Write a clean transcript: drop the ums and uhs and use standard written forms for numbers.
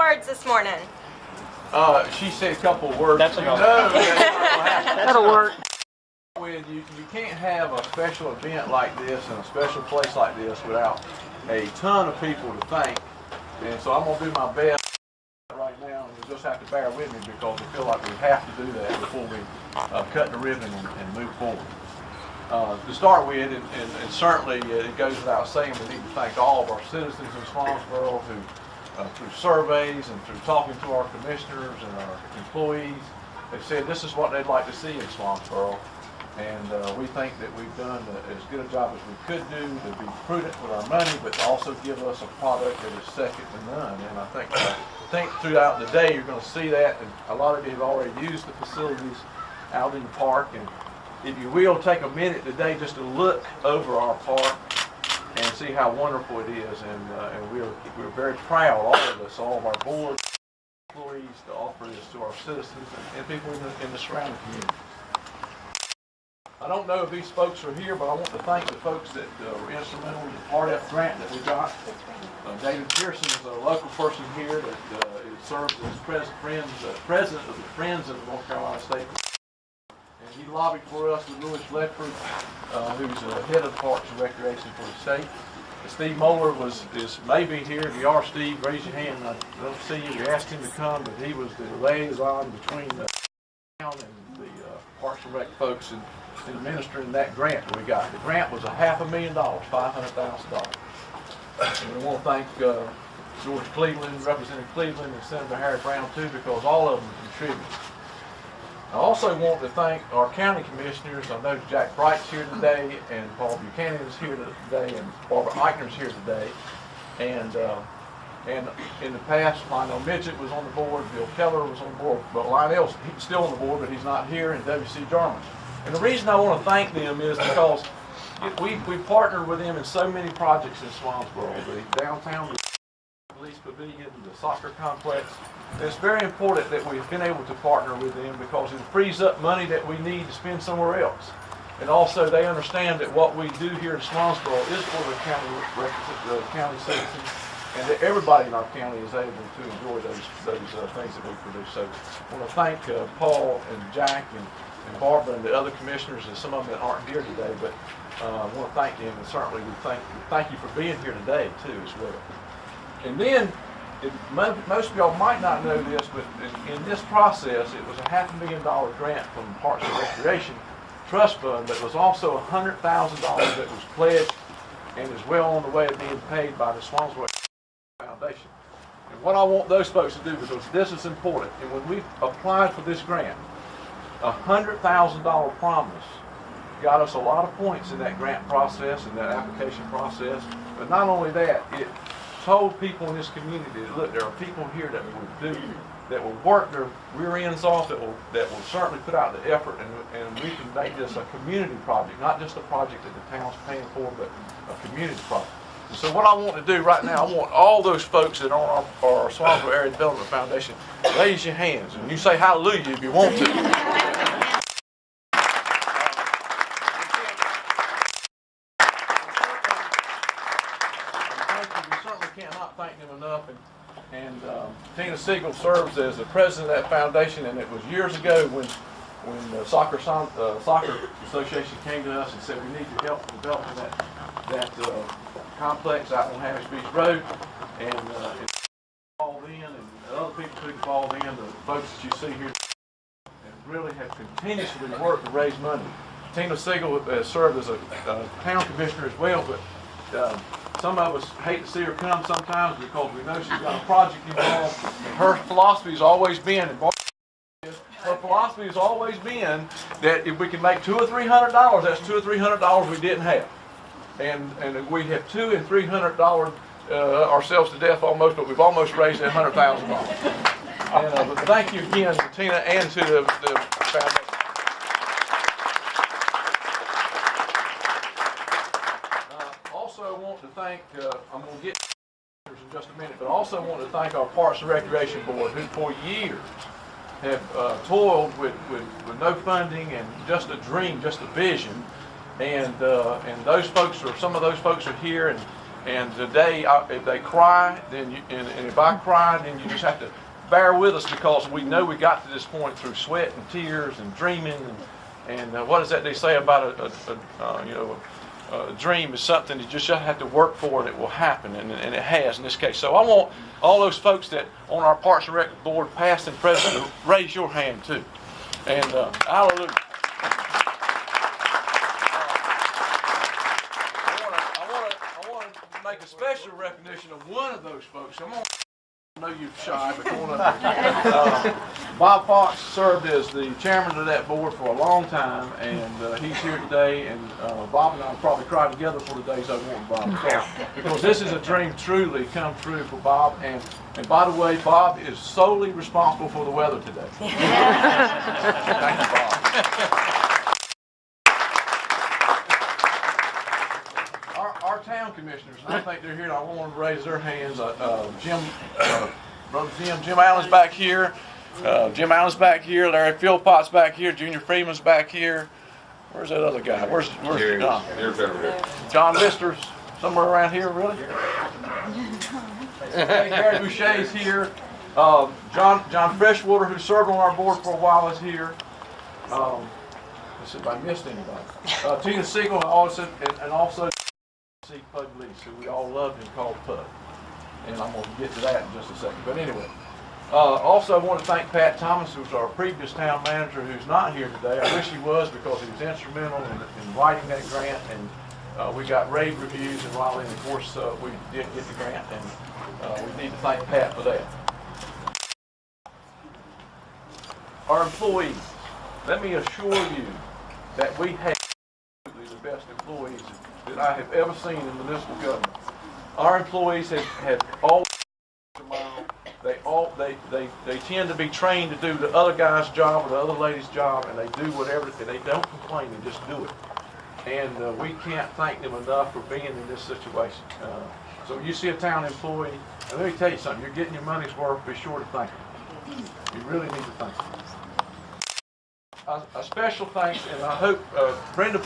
cards this morning? She said a couple of words. That's enough. That'll work. When you can't have a special event like this and a special place like this without a ton of people to thank. And so I'm going to do my best right now, and you'll just have to bear with me because I feel like we have to do that before we cut the ribbon and move forward. To start with, and certainly it goes without saying, we need to thank all of our citizens in Swansboro who, through surveys and through talking to our commissioners and our employees, have said this is what they'd like to see in Swansboro. And we think that we've done as good a job as we could do to be prudent with our money, but to also give us a product that is second to none. And I think throughout the day you're going to see that, and a lot of you have already used the facilities out in the park. And if you will, take a minute today just to look over our park and see how wonderful it is. And we're very proud, all of us, all of our board employees, to offer this to our citizens and people in the surrounding community. I don't know if these folks are here, but I want to thank the folks that were instrumental in the RF grant that we got. David Pearson is a local person here that serves as president of the Friends of the North Carolina State. And he lobbied for us with Louis Ledford, who's the head of Parks and Recreation for the state. Steve Moeller may be here. If you are, Steve, raise your hand. I don't see you. We asked him to come, but he was the liaison between the town and the Parks and Rec folks and administering that grant that we got. The grant was $500,000, $500,000. And we want to thank George Cleveland, Representative Cleveland, and Senator Harry Brown too, because all of them contributed. I also want to thank our county commissioners. I know Jack Bright's here today, and Paul Buchanan is here today, and Barbara Eichner's here today. And in the past, Lionel Midget was on the board, Bill Keller was on the board, but Lionel's still on the board, but he's not here, and W.C. Jarman. And the reason I want to thank them is because we partnered with them in so many projects in Swansboro, the downtown, the police pavilion, the soccer complex. And it's very important that we've been able to partner with them because it frees up money that we need to spend somewhere else. And also they understand that what we do here in Swansboro is for the county citizens, and that everybody in our county is able to enjoy those things that we produce. So I want to thank Paul and Jack and Barbara and the other commissioners, and some of them that aren't here today, but I want to thank them, and certainly we thank you for being here today too as well. And then, most of y'all might not know this, but in this process, it was a $500,000 grant from Parks and Recreation Trust Fund that was also $100,000 that was pledged and is well on the way of being paid by the Swansboro Foundation. And what I want those folks to do, because this is important, and when we applied for this grant, a $100,000 promise got us a lot of points in that grant process and that application process. But not only that, it told people in this community, look, there are people here that will work their rear ends off, that will certainly put out the effort, and we can make this a community project, not just a project that the town's paying for, but a community project. And so what I want to do right now, I want all those folks that are on our Swansboro Area Development Foundation, raise your hands, and you say hallelujah if you want to. Cannot thank them enough, and Tina Siegel serves as the president of that foundation, and it was years ago when the Soccer Association came to us and said we need your help in developing that complex out on Hamish Beach Road, and involved in, and other people who involved in, the folks that you see here, and really have continuously worked to raise money. Tina Siegel has served as a town commissioner as well, but some of us hate to see her come sometimes because we know she's got a project involved. And her philosophy has always been, that if we can make $200 or $300, that's $200 or $300 we didn't have. And we have $200 and $300 ourselves to death almost, but we've almost raised that $100,000. And but thank you again to Tina and to the foundation. I want to thank, I'm going to get in just a minute, but I also want to thank our Parks and Recreation Board, who for years have toiled with no funding and just a dream, just a vision. And those folks some of those folks are here, And today, if they cry, then and if I cry, then you just have to bear with us, because we know we got to this point through sweat and tears and dreaming. And what does that they say about a dream is something you just have to work for, and it will happen, and it has in this case. So I want all those folks that on our Parks and Rec board, past and present, to raise your hand too. And hallelujah. I want to make a special recognition of one of those folks. I know you're shy, but come on up here. Bob Fox served as the chairman of that board for a long time, and he's here today. And Bob and I probably cry together for the days I want Bob, because this is a dream truly come true for Bob. And by the way, Bob is solely responsible for the weather today. Thank you, Bob. Our town commissioners, and I think they're here, and I want them to raise their hands. Brother Jim Allen's back here. Jim Allen's back here. Larry Philpott's back here. Junior Freeman's back here. Where's that other guy? Where's John? John Lister's somewhere around here, really? Gary Boucher's here. John Freshwater, who served on our board for a while, is here. Let's see if I missed anybody. Tina Siegel, and also Pug Lease, who we all loved and called Pug. And I'm going to get to that in just a second. But anyway, also I want to thank Pat Thomas, who was our previous town manager, who's not here today. I wish he was, because he was instrumental in writing that grant, and we got rave reviews in Raleigh, and of course we did get the grant, and we need to thank Pat for that. Our employees, let me assure you that we have the best employees that I have ever seen in the municipal government. Our employees have all they tend to be trained to do the other guy's job or the other lady's job, and they do whatever, and they don't complain, they just do it. And we can't thank them enough for being in this situation. So you see a town employee, and let me tell you something, you're getting your money's worth, be sure to thank them. You really need to thank them. A special thanks, and I hope Brenda